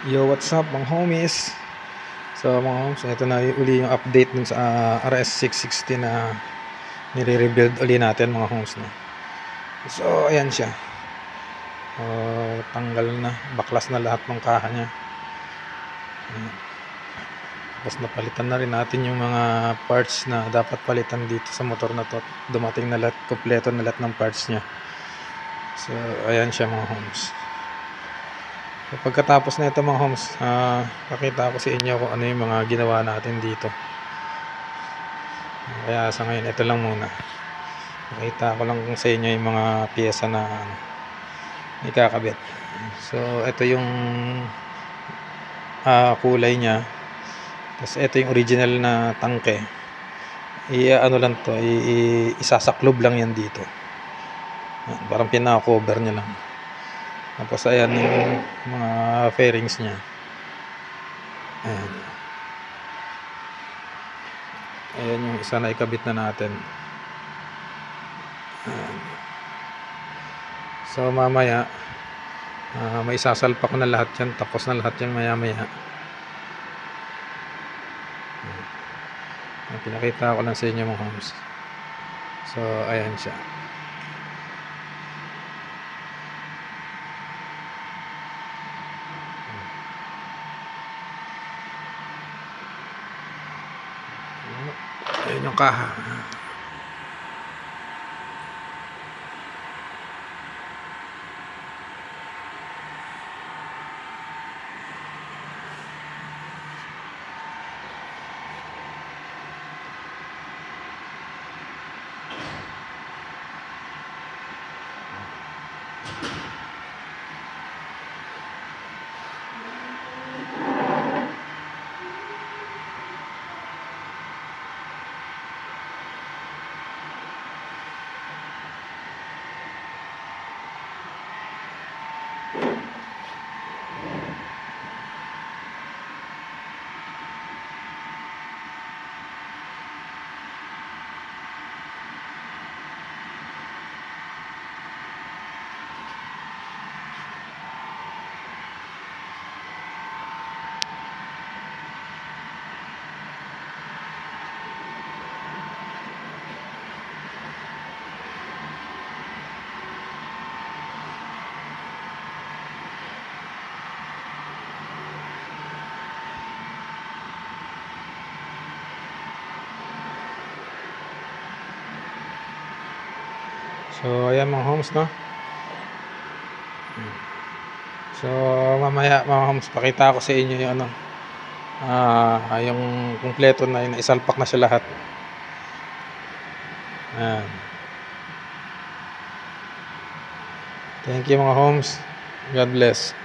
Yo, what's up mga homies? So mga homies, ito na uli yung update dun sa RS660 na nire-rebuild uli natin mga homies na. So ayan siya. Tanggal na, baklas na lahat ng kaha niya. Tapos napalitan na rin natin yung mga parts na dapat palitan dito sa motor na to. Dumating na lahat, kompleto na lahat ng parts niya. So ayan siya mga homies. So, pagkatapos na ito mga homes, pakita ko sa inyo kung ano yung mga ginawa natin dito. Kaya sa ngayon ito lang muna. Pakita ko lang sa inyo yung mga piyesa na ikakabit. So ito yung kulay niya. Tapos ito yung original na tangke. Ano lang to, isasaklob lang yan dito. Parang pinaka-cover niya lang. Tapos ayan yung mga fairings niya. Ayan yung isa na ikabit na natin. So mamaya may sasalpak na lahat yan. Tapos na lahat yan maya. Pinakita ko lang sa inyo mga homes. So ayan siya. Ayan yung kaha. So ayan mga homes, no? So mamaya mga homes, pakita ko sa inyo yung yung kumpleto na yun, isalpak na siya lahat. Thank you mga homes. God bless.